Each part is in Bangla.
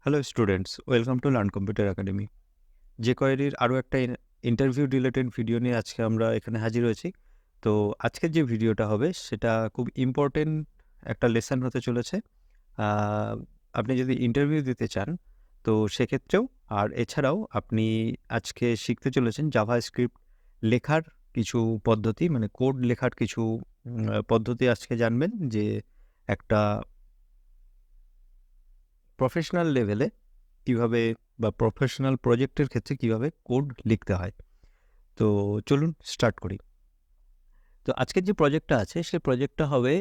Hello students, welcome to learn computer academy. যে কোয়েরির আরও একটা ইন্টারভিউ রিলেটেড ভিডিও নিয়ে আজকে আমরা এখানে হাজির হয়েছি। তো আজকের যে ভিডিওটা হবে সেটা খুব ইম্পর্টেন্ট একটা লেসন হতে চলেছে। আহ, আপনি যদি ইন্টারভিউ দিতে চান তো সেক্ষেত্রেও, আর এছাড়াও আপনি আজকে শিখতে চলেছেন জাভা স্ক্রিপ্ট লেখার কিছু পদ্ধতি, মানে কোড লেখার কিছু পদ্ধতি আজকে জানবেন, যে একটা প্রফেশনাল লেভেলে কিভাবে বা প্রফেশনাল প্রজেক্টের ক্ষেত্রে কিভাবে কোড লিখতে হয়। তো চলুন স্টার্ট করি। তো আজকের যে প্রজেক্টটা আছে সেই প্রজেক্টটা হবে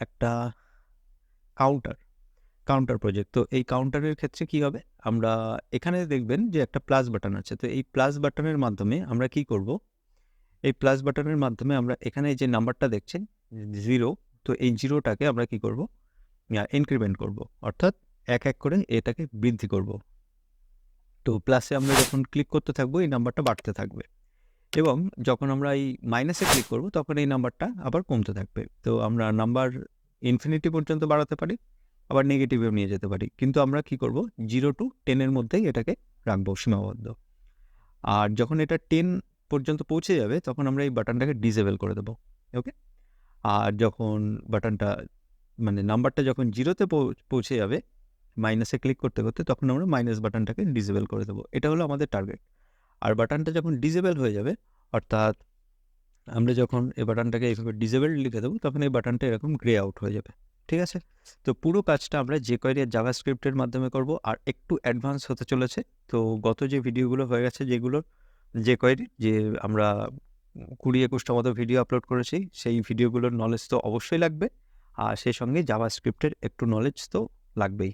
একটা কাউন্টার কাউন্টার প্রজেক্ট। তো এই কাউন্টারের ক্ষেত্রে কি হবে, আমরা এখানে দেখবেন যে একটা প্লাস বাটন আছে। তো এই প্লাস বাটনের মাধ্যমে আমরা কি করব, এই প্লাস বাটনের মাধ্যমে আমরা এখানে যে নাম্বারটা দেখছেন 0, তো এই জিরোটাকে আমরা কি করব, ইনক্রিমেন্ট করব, অর্থাৎ এক এক করে এটাকে বৃদ্ধি করব। তো প্লাসে আমরা যখন ক্লিক করতে থাকবো এই নাম্বারটা বাড়তে থাকবে, এবং যখন আমরা এই মাইনাসে ক্লিক করব তখন এই নাম্বারটা আবার কমতে থাকবে। তো আমরা নাম্বার ইনফিনিটি পর্যন্ত বাড়াতে পারি, আবার নেগেটিভেও নিয়ে যেতে পারি, কিন্তু আমরা কি করব 0 to 10 মধ্যেই এটাকে রাখবো সীমাবদ্ধ। আর যখন এটা 10 পর্যন্ত পৌঁছে যাবে তখন আমরা এই বাটনটাকে ডিসেবল করে দেবো। ওকে। আর যখন বাটনটা মানে নাম্বারটা যখন 0-তে পৌঁছে যাবে মাইনাসে ক্লিক করতে করতে, তখন আমরা মাইনাস বাটনটাকে ডিসেবল করে দেবো। এটা হলো আমাদের টার্গেট। আর বাটনটা যখন ডিসেবল হয়ে যাবে, অর্থাৎ আমরা যখন এই বাটনটাকে এইভাবে ডিসেবল লিখে দেবো তখন এই বাটনটা এরকম গ্রে আউট হয়ে যাবে। ঠিক আছে। তো পুরো কাজটা আমরা jQuery আর জাভাস্ক্রিপ্টের মাধ্যমে করব, আর একটু অ্যাডভান্স হতে চলেছে। তো গত যে ভিডিওগুলো হয়ে গেছে, যেগুলো jQuery যে আমরা 20-21টা মতো ভিডিও আপলোড করেছি, সেই ভিডিওগুলোর নলেজ তো অবশ্যই লাগবে, আর সেই সঙ্গে জাভাস্ক্রিপ্টের একটু নলেজ তো লাগবেই,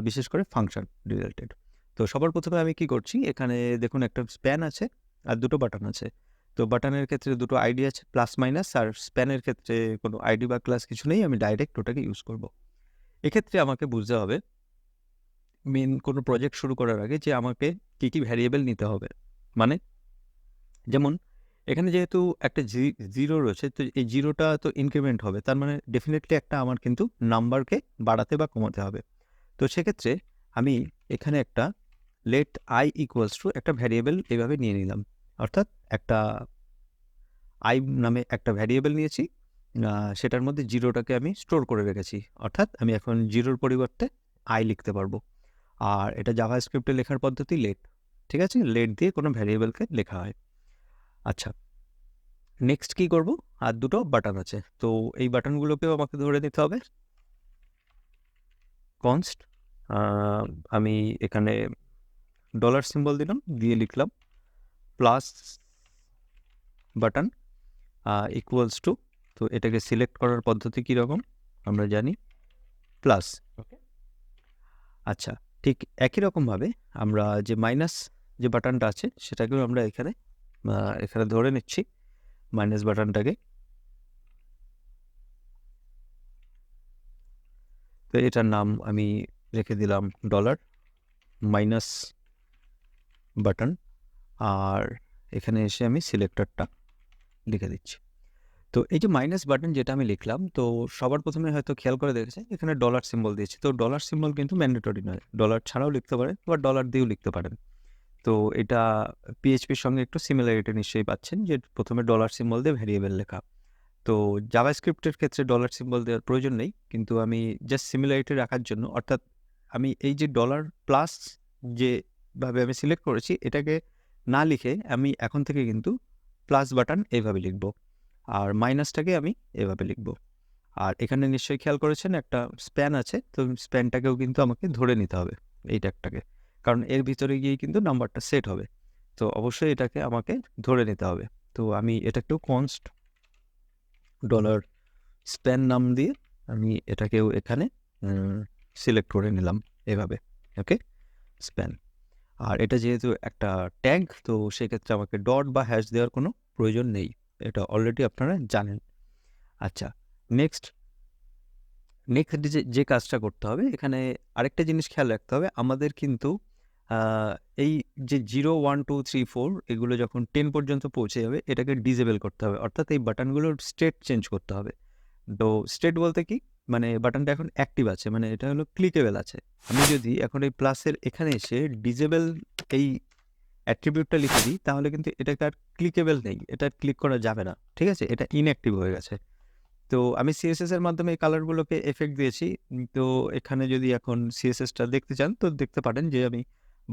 বিশেষ করে ফাংশন রিলেটেড। তো সবার প্রথমে আমি কি করছি, এখানে দেখুন একটা স্প্যান আছে আর দুটো বাটন আছে। তো বাটনের ক্ষেত্রে দুটো আইডি আছে, প্লাস মাইনাস, আর স্প্যানের ক্ষেত্রে কোনো আইডি বা ক্লাস কিছু নেই, আমি ডাইরেক্ট ওটাকে ইউজ করব। এক্ষেত্রে আমাকে বুঝতে হবে মেন কোনো প্রজেক্ট শুরু করার আগে যে আমাকে কী কী ভ্যারিয়েবল নিতে হবে। মানে যেমন এখানে যেহেতু একটা জিরো রয়েছে, তো এই জিরোটা তো ইনক্রিমেন্ট হবে, তার মানে ডেফিনেটলি একটা আমার কিন্তু নাম্বারকে বাড়াতে বা কমাতে হবে। তো সেক্ষেত্রে আমি এখানে একটা লেট আই ইকুয়ালস টু একটা ভ্যারিয়েবল এভাবে নিয়ে নিলাম, অর্থাৎ একটা আই নামে একটা ভ্যারিয়েবল নিয়েছি, সেটার মধ্যে জিরোটাকে আমি স্টোর করে রেখেছি, অর্থাৎ আমি এখন জিরোর পরিবর্তে আই লিখতে পারবো। আর এটা জাভাস্ক্রিপ্টে লেখার পদ্ধতি লেট। ঠিক আছে, লেট দিয়ে কোনো ভ্যারিয়েবলকে লেখা হয়। আচ্ছা, নেক্সট কি করব, আর দুটো বাটন আছে, তো এই বাটনগুলোকেও আমাকে ধরে নিতে হবে। কনস্ট আমি এখানে ডলার সিম্বল দিলাম, দিয়ে লিখলাম প্লাস বাটন ইকুয়ালস টু, তো এটাকে সিলেক্ট করার পদ্ধতি কীরকম আমরা জানি, প্লাস। ওকে। আচ্ছা, ঠিক একই রকমভাবে আমরা যে মাইনাস যে বাটনটা আছে সেটাকেও আমরা এখানে এখানে ধরে নিচ্ছি, মাইনাস বাটনটাকে। তো এটার নাম আমি রেখে দিলাম ডলার মাইনাস বাটন, আর এখানে এসে আমি সিলেক্টরটা লিখে দিচ্ছি। তো এই যে মাইনাস বাটন যেটা আমি লিখলাম, তো সবার প্রথমে হয়তো খেয়াল করে দেখেছে এখানে ডলার সিম্বল দিয়েছি। তো ডলার সিম্বল কিন্তু ম্যান্ডেটরি নয়, ডলার ছাড়াও লিখতে পারেন বা ডলার দিয়েও লিখতে পারেন। তো এটা পিএইচপির সঙ্গে একটু সিমিলারিটি নিশ্চয়ই পাচ্ছেন, যে প্রথমে ডলার সিম্বল দিয়ে ভ্যারিয়েবল লেখা। তো জাভাস্ক্রিপ্টের ক্ষেত্রে ডলার সিম্বল দেওয়ার প্রয়োজন নেই, কিন্তু আমি জাস্ট সিমিলারিটি রাখার জন্য, অর্থাৎ আমি এই যে ডলার প্লাস যেভাবে আমি সিলেক্ট করেছি এটাকে না লিখে আমি এখন থেকে কিন্তু প্লাস বাটন এইভাবে লিখব, আর মাইনাসটাকে আমি এভাবে লিখব। আর এখানে নিশ্চয়ই খেয়াল করেছেন একটা স্প্যান আছে, তো স্প্যানটাকেও কিন্তু আমাকে ধরে নিতে হবে এই ট্যাগটাকে, কারণ এর ভিতরে গিয়েই কিন্তু নাম্বারটা সেট হবে। তো অবশ্যই এটাকে আমাকে ধরে নিতে হবে। তো আমি এটাকেও কনস্ট ডলার স্প্যান নাম দিয়ে আমি এটাকেও এখানে সিলেক্ট করে নিলাম এভাবে। ওকে, স্প্যান। আর এটা যেহেতু একটা ট্যাগ, তো সেক্ষেত্রে আমাকে ডট বা হ্যাশ দেওয়ার কোনো প্রয়োজন নেই, এটা অলরেডি আপনারা জানেন। আচ্ছা, নেক্সট যে কাজটা করতে হবে, এখানে আরেকটা জিনিস খেয়াল রাখতে হবে, আমাদের কিন্তু এই যে 0, 1, 2, 3, 4 এগুলো যখন 10 পর্যন্ত পৌঁছে যাবে এটাকে ডিসেবল করতে হবে, অর্থাৎ এই বাটনগুলোর স্টেট চেঞ্জ করতে হবে। তো স্টেট বলতে কি, মানে বাটনটা এখন অ্যাক্টিভ আছে, মানে এটা হলো ক্লিকেবল আছে। আমি যদি এখন এই প্লাসের এখানে এসে ডিজেবল এই অ্যাট্রিবিউটটা লিখে দিই, তাহলে কিন্তু এটাকে আর ক্লিকেবল নেই, এটা ক্লিক করা যাবে না, ঠিক আছে? এটা ইনঅ্যাক্টিভ হয়ে গেছে। তো আমি সিএসএস এর মাধ্যমে এই কালারগুলোকে এফেক্ট দিয়েছি। তো এখানে যদি এখন সিএসএসটা দেখতে চান তো দেখতে পারেন যে আমি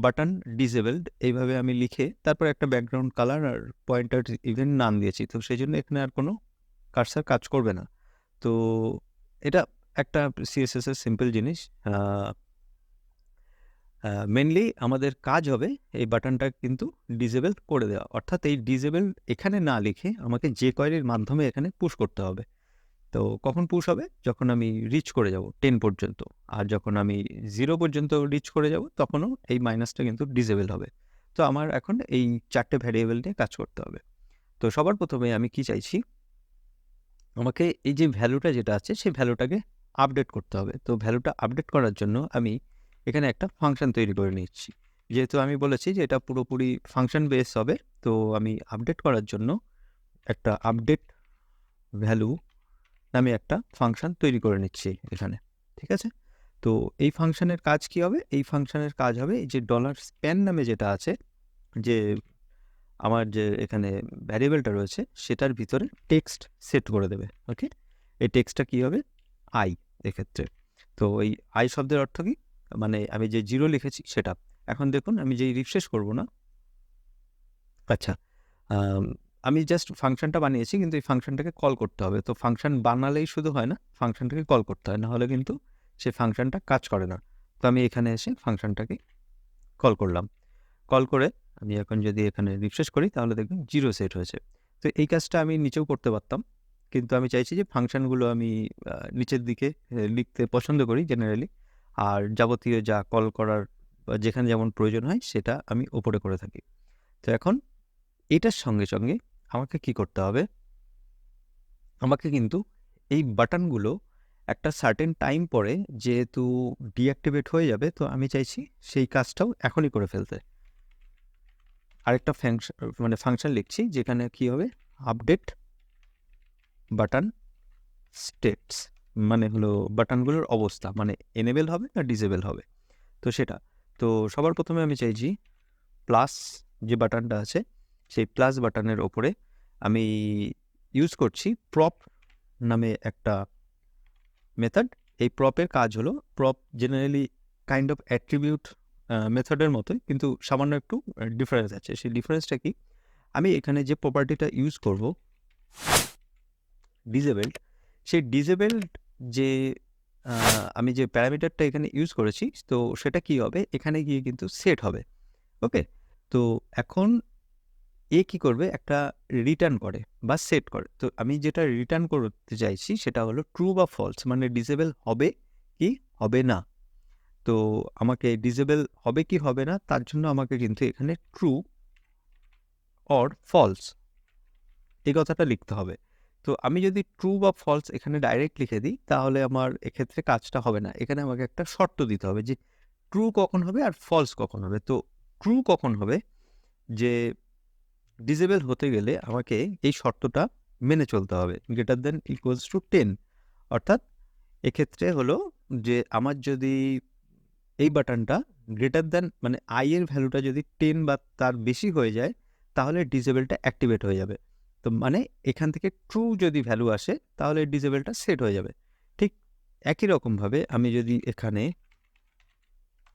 বাটন ডিসেবলড এইভাবে আমি লিখে তারপর একটা ব্যাকগ্রাউন্ড কালার আর পয়েন্টার ইভেন নাম দিয়েছি। তো সেই জন্য এখানে আর কোনো কার্সার কাজ করবে না। তো এটা একটা সিএসএস এর সিম্পল জিনিস। মেনলি আমাদের কাজ হবে এই বাটনটা কিন্তু ডিসেবল করে দেওয়া, অর্থাৎ এই ডিসেবল এখানে না লিখে আমাকে যে কোয়েরির মাধ্যমে এখানে পুশ করতে হবে। তো কখন পুশ হবে? যখন আমি রিচ করে যাব 10 পর্যন্ত, আর যখন আমি 0 পর্যন্ত রিচ করে যাব তখনও এই মাইনাসটা কিন্তু ডিসেবল হবে। তো আমার এখন এই 4টে ভ্যারিয়েবল নিয়ে কাজ করতে হবে। তো সবার প্রথমে আমি কি চাইছি, আমাকে এই যে ভ্যালুটা যেটা আছে সেই ভ্যালুটাকে আপডেট করতে হবে। তো ভ্যালুটা আপডেট করার জন্য আমি এখানে একটা ফাংশন তৈরি করে নিচ্ছি। যেহেতু আমি বলেছি যে এটা পুরোপুরি ফাংশন বেস হবে, তো আমি আপডেট করার জন্য একটা আপডেট ভ্যালু নামে একটা ফাংশন তৈরি করে নিচ্ছি এখানে, ঠিক আছে? তো এই ফাংশনের কাজ কি হবে? এই ফাংশনের কাজ হবে এই যে $স্প্যান নামে যেটা আছে, যে আমার যে এখানে ভ্যারিয়েবলটা রয়েছে সেটার ভিতরে টেক্সট সেট করে দেবে। ওকে, এই টেক্সটটা কি হবে? আই এক্ষেত্রে। তো এই আই শব্দের অর্থ কি? মানে আমি যে 0 লিখেছি সেটা। এখন দেখুন আমি যেই রিফ্রেশ করব না, আচ্ছা, আমি জাস্ট ফাংশনটা বানিয়েছি, কিন্তু এই ফাংশনটাকে কল করতে হবে। তো ফাংশন বানালেই শুধু হয় না, ফাংশনটাকে কল করতে হয়, নাহলে কিন্তু সেই ফাংশনটা কাজ করে না। তো আমি এখানে এসে ফাংশনটাকে কল করলাম। কল করে আমি এখন যদি এখানে রিফ্রেশ করি তাহলে দেখবেন 0 সেট হয়েছে। তো এই কাজটা আমি নিচেও করতে পারতাম, কিন্তু আমি চাইছি যে ফাংশনগুলো আমি নিচের দিকে লিখতে পছন্দ করি জেনারেলি, আর যাবতীয় যা কল করার বা যেখানে যেমন প্রয়োজন হয় সেটা আমি ওপরে করে থাকি। তো এখন এটার সঙ্গে সঙ্গে আমাকে কি করতে হবে? আমাকে কিন্তু এই বাটনগুলো একটা সার্টেন টাইম পরে যেহেতু ডিঅ্যাক্টিভেট হয়ে যাবে, তো আমি চাইছি সেই কাজটাও এখনই করে ফেলতে। আরেকটা ফাংশন লিখছি যেখানে কি হবে, আপডেট বাটন স্টেটস, মানে হলো বাটনগুলোর অবস্থা, মানে এনেবেল হবে না ডিসেবল হবে, তো সেটা। তো সবার প্রথমে আমি চাইছি প্লাস যে বাটনটা আছে সেই প্লাস বাটনের ওপরে আমি ইউজ করছি প্রপ নামে একটা মেথড। এই প্রপের কাজ হলো, prop generally kind of attribute মেথডের মতোই, কিন্তু সামান্য একটু ডিফারেন্স আছে। সেই ডিফারেন্সটা কি? আমি এখানে যে প্রপার্টিটা ইউজ করব ডিসেবলড, সেই ডিসেবলড যে আমি যে প্যারামিটারটা এখানে ইউজ করেছি, তো সেটা কি হবে, এখানে গিয়ে কিন্তু সেট হবে। ওকে, তো এখন এ কি করবে, একটা রিটার্ন করে বা সেট করে। তো আমি যেটা রিটার্ন করতে চাইছি সেটা হলো ট্রু বা ফলস, মানে ডিসেবল হবে কি হবে না। তো আমাকে ডিসেবল হবে কি হবে না তার জন্য আমাকে কিন্তু এখানে ট্রু অর ফলস এই কথাটা লিখতে হবে। তো আমি যদি ট্রু বা ফলস এখানে ডাইরেক্ট লিখে দিই তাহলে আমার এক্ষেত্রে কাজটা হবে না। এখানে আমাকে একটা শর্ত দিতে হবে যে ট্রু কখন হবে আর ফলস কখন হবে। তো ট্রু কখন হবে, যে ডিসেবল হতে গেলে আমাকে এই শর্তটা মেনে চলতে হবে, গ্রেটার দেন ইকুয়ালস টু 10। অর্থাৎ এক্ষেত্রে হলো যে আমার যদি এই বাটনটা গ্রেটার দেন, মানে আই এর ভ্যালুটা যদি 10 বা তার বেশি হয়ে যায় তাহলে ডিসেবলটা অ্যাক্টিভেট হয়ে যাবে। তো মানে এখান থেকে ট্রু যদি ভ্যালু আসে তাহলে ডিসেবলটা সেট হয়ে যাবে। ঠিক একই রকমভাবে আমি যদি এখানে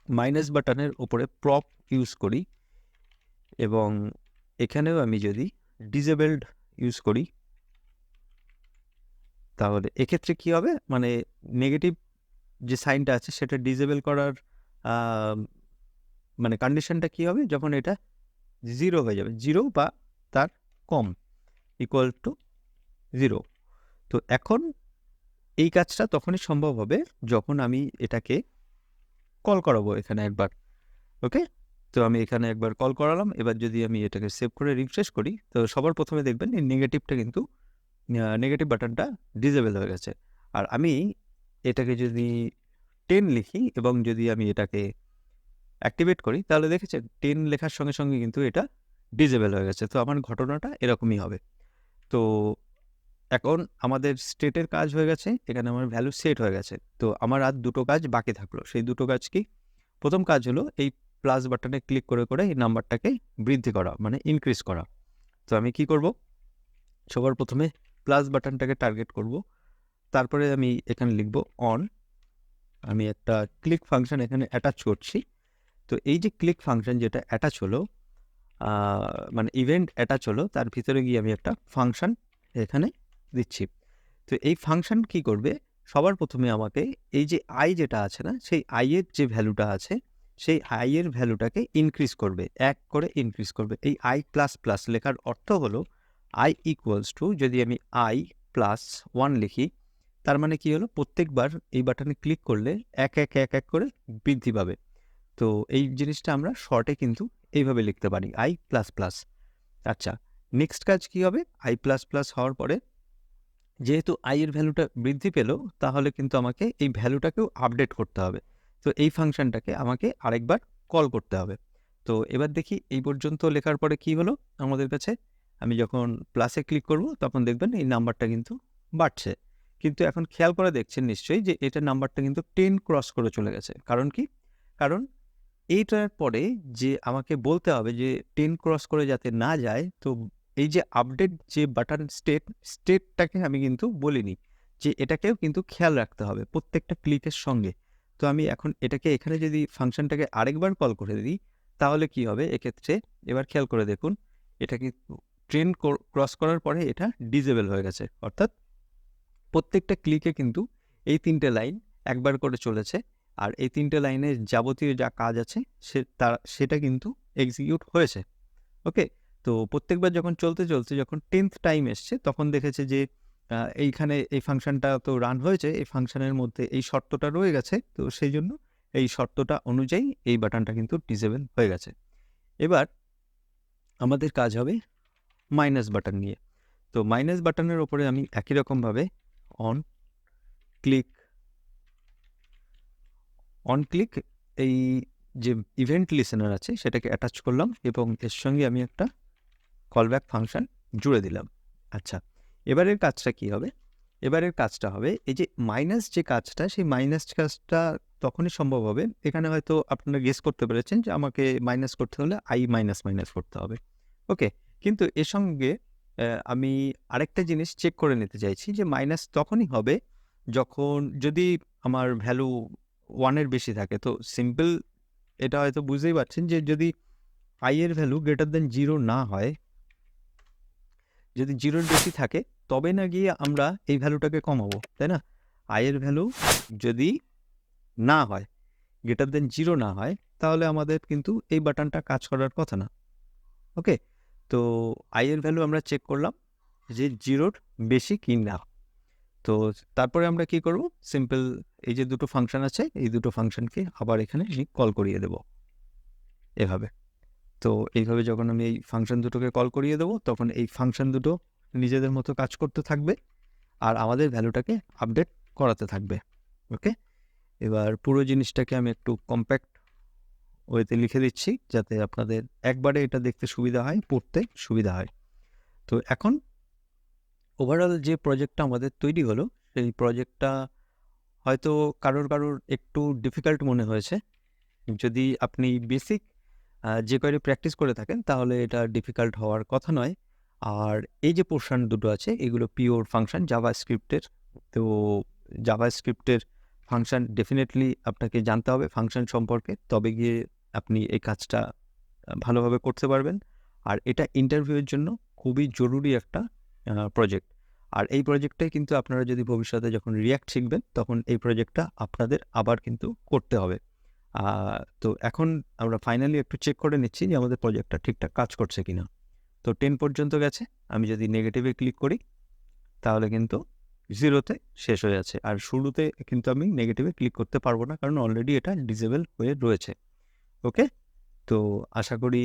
মাইনাস বাটনের ওপরে প্রপ ইউজ করি এবং এখানেও আমি যদি ডিসেবলড ইউজ করি, তাহলে এক্ষেত্রে কি হবে, মানে নেগেটিভ যে সাইনটা আছে সেটা ডিসেবল করার মানে কন্ডিশনটা কি হবে, যখন এটা 0 হয়ে যাবে, 0 বা তার কম, ইকুয়াল টু 0। তো এখন এই কাজটা তখনই সম্ভব হবে যখন আমি এটাকে কল করাবো এখানে একবার। ওকে, তো আমি এখানে একবার কল করালাম। এবার যদি আমি এটাকে সেভ করে রিফ্রেশ করি তো সবার প্রথমে দেখবেন এই নেগেটিভটা কিন্তু নেগেটিভ বাটনটা ডিসেবল হয়ে গেছে। আর আমি এটাকে যদি 10 লিখি এবং যদি আমি এটাকে অ্যাক্টিভেট করি তাহলে দেখেছেন 10 লেখার সঙ্গে সঙ্গে কিন্তু এটা ডিসেবল হয়ে গেছে। তো আমার ঘটনাটা এরকমই হবে। তো এখন আমাদের স্টেটের কাজ হয়ে গেছে, এখানে আমার ভ্যালু সেট হয়ে গেছে। তো আমার আর দুটো কাজ বাকি থাকলো। সেই দুটো কাজ কি? প্রথম কাজ হলো এই প্লাস বাটনে ক্লিক করে করে এই নাম্বারটাকে বৃদ্ধি করা, মানে ইনক্রিজ করা। তো আমি কি করব? সবার প্রথমে প্লাস বাটনটাকে টার্গেট করব। তারপরে আমি এখানে লিখব অন। আমি একটা ক্লিক ফাংশন এখানে অ্যাটাচ করছি। তো এই যে ক্লিক ফাংশন যেটা অ্যাটাচ হলো, মানে ইভেন্ট অ্যাটাচ হলো, তার ভিতরে গিয়ে আমি একটা ফাংশন এখানে দিচ্ছি। তো এই ফাংশন কি করবে? সবার প্রথমে আমাকে এই যে আই যেটা আছে না, সেই আই এর যে ভ্যালুটা আছে, সেই আই এর ভ্যালুটাকে ইনক্রিজ করবে, 1 করে ইনক্রিজ করবে। এই আই প্লাস প্লাস লেখার অর্থ হলো আই ইকুয়ালস টু, যদি আমি আই প্লাস 1 লিখি, তার মানে কি হলো? প্রত্যেকবার এই বাটনে ক্লিক করলে এক এক এক এক করে বৃদ্ধি পাবে। তো এই জিনিসটা আমরা শর্টে কিন্তু এইভাবে লিখতে পারি, আই প্লাস প্লাস। আচ্ছা, নেক্সট কাজ কি হবে? আই প্লাস প্লাস হওয়ার পরে যেহেতু আই এর ভ্যালুটা বৃদ্ধি পেল, তাহলে কিন্তু আমাকে এই ভ্যালুটাকেও আপডেট করতে হবে। তো এই ফাংশনটাকে আমাকে আরেকবার কল করতে হবে। তো এবার দেখি এই পর্যন্ত লেখার পরে কি হলো আমাদের কাছে। আমি যখন প্লাসে ক্লিক করব তখন দেখবেন এই নাম্বারটা কিন্তু বাড়ছে। কিন্তু এখন খেয়াল করে দেখছেন নিশ্চয়ই যে এটা নাম্বারটা কিন্তু 10 ক্রস করে চলে গেছে। কারণ কি? কারণ এইটার পরে যে আমাকে বলতে হবে যে 10 ক্রস করে যাতে না যায়, তো এই যে আপডেট যে বাটন স্টেটটাকে আমি কিন্তু বলিনি, যে এটাকেও কিন্তু খেয়াল রাখতে হবে প্রত্যেকটা ক্লিকের সঙ্গে। তো আমি এখন এটাকে এখানে যদি ফাংশনটাকে আরেকবার কল করে দিই, তাহলে কি হবে এক্ষেত্রে? এবার খেয়াল করে দেখুন, এটা কিন্তু ট্রেন ক্রস করার পরে এটা ডিজেবল হয়ে গেছে। অর্থাৎ প্রত্যেকটা ক্লিকে কিন্তু এই 3টে লাইন একবার করে চলেছে। আর এই 3টে লাইনের যাবতীয় যা কাজ আছে সেটা কিন্তু এক্সিকিউট হয়েছে। ওকে? তো প্রত্যেকবার যখন চলতে যখন 10th টাইম এসছে, তখন দেখেছে যে এইখানে এই ফাংশনটা তো রান হয়েছে, এই ফাংশনের মধ্যে এই শর্তটা রয়ে গেছে। তো সেইজন্য এই শর্তটা অনুযায়ী এই বাটনটা কিন্তু ডিসেবল হয়ে গেছে। এবার আমাদের কাজ হবে মাইনাস বাটন নিয়ে। তো মাইনাস বাটনের উপরে আমি একই রকমভাবে অন ক্লিক এই যে ইভেন্ট লিসেনার আছে সেটাকে অ্যাটাচ করলাম এবং এর সঙ্গে আমি একটা কলব্যাক ফাংশন জুড়ে দিলাম। আচ্ছা, এবারের কাজটা কি হবে? এবারের কাজটা হবে এই যে মাইনাস যে কাজটা, সেই মাইনাস কাজটা তখনই সম্ভব হবে, এখানে হয়তো আপনারা গেস করতে পেরেছেন যে আমাকে মাইনাস করতে হলে আই মাইনাস মাইনাস করতে হবে। ওকে? কিন্তু এর সঙ্গে আমি আরেকটা জিনিস চেক করে নিতে চাইছি যে মাইনাস তখনই হবে যখন যদি আমার ভ্যালু 1 এর বেশি থাকে। তো সিম্পল এটা হয়তো বুঝতেই পারছেন যে যদি i এর ভ্যালু গ্রেটার দ্যান 0 না হয়, যদি 0 এর বেশি থাকে, তবে না গিয়ে আমরা এই ভ্যালুটাকে কমাবো, তাই না? i এর ভ্যালু যদি না হয়, গ্রেটার দ্যান 0 না হয়, তাহলে আমাদের কিন্তু এই বাটনটা কাজ করার কথা না। ওকে? তো i এর ভ্যালু আমরা চেক করলাম যে 0 এর বেশি কি না। তো তারপরে আমরা কি করব? সিম্পল এই যে দুটো ফাংশন আছে, এই দুটো ফাংশনকে আবার এখানে কল করিয়ে দেব এভাবে। তো এইভাবে যখন আমি এই ফাংশন দুটোকে কল করিয়ে দেবো, তখন এই ফাংশন দুটো নিজেদের মতো কাজ করতে থাকবে আর আমাদের ভ্যালুটাকে আপডেট করাতে থাকবে। ওকে? এবার পুরো জিনিসটাকে আমি একটু কম্প্যাক্ট ওয়েতে লিখে দিচ্ছি যাতে আপনাদের একবারে এটা দেখতে সুবিধা হয়, পড়তে সুবিধা হয়। তো এখন ওভারঅল যে প্রজেক্টটা আমাদের তৈরি হলো, সেই প্রজেক্টটা হয়তো কারোর একটু ডিফিকাল্ট মনে হয়েছে। যদি আপনি বেসিক যে কয়টা প্র্যাকটিস করে থাকেন, তাহলে এটা ডিফিকাল্ট হওয়ার কথা নয়। আর এই যে পোর্শন দুটো আছে, এগুলো পিওর ফাংশন জাভাস্ক্রিপ্টের। তো জাভাস্ক্রিপ্টের ফাংশন ডেফিনেটলি আপনাকে জানতে হবে ফাংশন সম্পর্কে, তবে গিয়ে আপনি এই কাজটা ভালোভাবে করতে পারবেন। আর এটা ইন্টারভিউয়ের জন্য খুবই জরুরি একটা প্রজেক্ট। আর এই প্রজেক্টটাই কিন্তু আপনারা যদি ভবিষ্যতে যখন রিয়াক্ট শিখবেন, তখন এই প্রজেক্টটা আপনাদের আবার কিন্তু করতে হবে। তো এখন আমরা ফাইনালি একটু চেক করে নিচ্ছি যে আমাদের প্রজেক্টটা ঠিকঠাক কাজ করছে কিনা। তো 10 পর্যন্ত গেছে। আমি যদি নেগেটিভে ক্লিক করি, তাহলে কিন্তু 0-তে শেষ হয়ে যাচ্ছে। আর শুরুতে কিন্তু আমি নেগেটিভে ক্লিক করতে পারবো না, কারণ অলরেডি এটা ডিসেবল হয়ে রয়েছে। ওকে? তো আশা করি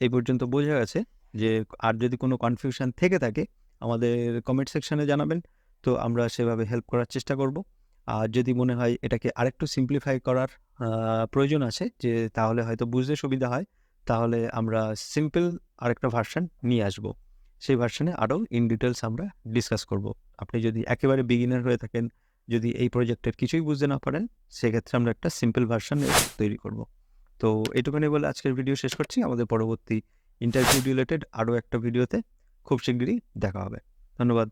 এই পর্যন্ত বোঝা গেছে। যে আর যদি কোনো কনফিউশন থেকে থাকে, আমাদের কমেন্ট সেকশনে জানাবেন। তো আমরা সেভাবে হেল্প করার চেষ্টা করব। আর যদি মনে হয় এটাকে আরেকটু সিম্পলিফাই করার প্রয়োজন আছে, যে তাহলে হয়তো বুঝতে সুবিধা হয়, তাহলে আমরা সিম্পল আরেকটা ভার্সন নিয়ে আসব। সেই ভার্সনে আরও ইন ডিটেলস আমরা ডিসকাস করব। আপনি যদি একেবারে বিগিনার হয়ে থাকেন, যদি এই প্রজেক্টের কিছুই বুঝতে না পারেন, সেক্ষেত্রে আমরা একটা সিম্পল ভার্সন তৈরি করব। তো এটুকুনি বলে আজকের ভিডিও শেষ করছি। আমাদের পরবর্তী ইন্টারভিউ রিলেটেড আরও একটা ভিডিওতে খুব শিগগিরই দেখা হবে। ধন্যবাদ।